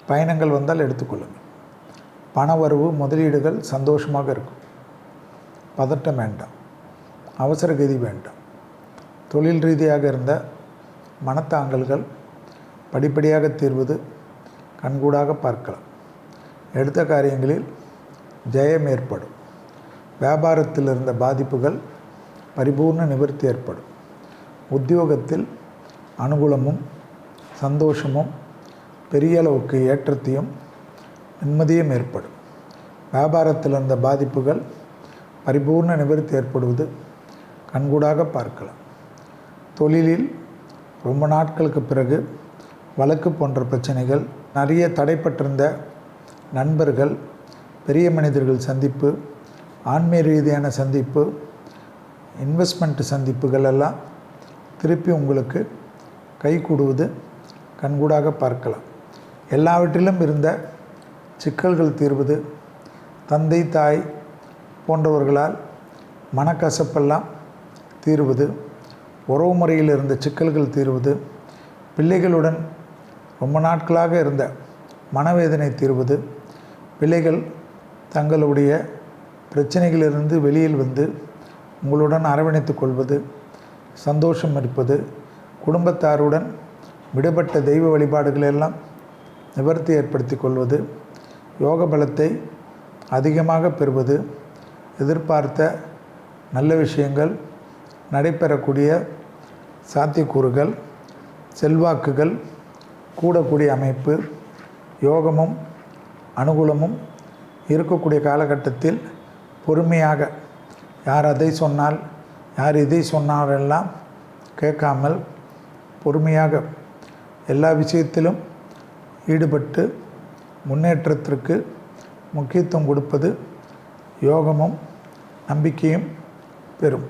பயணங்கள் வந்தால் எடுத்துக்கொள்ளுங்கள். பணவரவு, முதலீடுகள் சந்தோஷமாக இருக்கும். பதட்டம் வேண்டாம், அவசர கதி வேண்டாம். தொழில் ரீதியாக இருந்த மனத்தாங்கல்கள் படிப்படியாக தீர்வது கண்கூடாக பார்க்கலாம். எடுத்த காரியங்களில் ஜெயம் ஏற்படும். வியாபாரத்தில் இருந்த பாதிப்புகள் பரிபூர்ண நிவர்த்தி ஏற்படும். உத்தியோகத்தில் அனுகூலமும் சந்தோஷமும் பெரிய அளவுக்கு ஏற்றத்தையும் நிம்மதியும் ஏற்படும். வியாபாரத்தில் இருந்த பாதிப்புகள் பரிபூர்ண நிவர்த்தி ஏற்படுவது கண்கூடாக பார்க்கலாம். தொழிலில் ரொம்ப நாட்களுக்கு பிறகு வழக்கு போன்ற பிரச்சனைகள், நிறைய தடைப்பட்டிருந்த நண்பர்கள், பெரிய மனிதர்கள் சந்திப்பு, ஆன்மீக ரீதியான சந்திப்பு, இன்வெஸ்ட்மெண்ட் சந்திப்புகள் எல்லாம் திருப்பி உங்களுக்கு கைகூடுவது கண்கூடாக பார்க்கலாம். எல்லாவற்றிலும் இருந்த சிக்கல்கள் தீர்வது, தந்தை தாய் போன்றவர்களால் மனக்கசப்பெல்லாம் தீர்வது, உறவு முறையில் இருந்த சிக்கல்கள் தீர்வது, பிள்ளைகளுடன் ரொம்ப நாட்களாக இருந்த மனவேதனை தீர்வது, பிள்ளைகள் தங்களுடைய பிரச்சனைகளிலிருந்து வெளியில் வந்து உங்களுடன் அரவணைத்து கொள்வது, சந்தோஷம் இருப்பது, குடும்பத்தாருடன் விடுபட்ட தெய்வ வழிபாடுகளெல்லாம் நிவர்த்தி ஏற்படுத்தி கொள்வது, யோக பலத்தை அதிகமாக பெறுவது, எதிர்பார்த்த நல்ல விஷயங்கள் நடைபெறக்கூடிய சாத்தியக்கூறுகள், செல்வாக்குகள் கூடக்கூடிய அமைப்பு, யோகமும் அனுகூலமும் இருக்கக்கூடிய காலகட்டத்தில் பொறுமையாக யார் அதை சொன்னால் யார் இதை சொன்னாரெல்லாம் கேட்காமல் பொறுமையாக எல்லா விஷயத்திலும் ஈடுபட்டு முன்னேற்றத்திற்கு முக்கியத்துவம் கொடுப்பது யோகமும் நம்பிக்கையும் பெறும்.